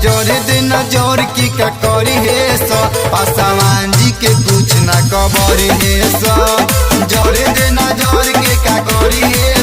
जोरे दिन जोर की का करी है सो पासवान जी के कुछ ना कबरी है सो जोरे दिन जोर के का करी है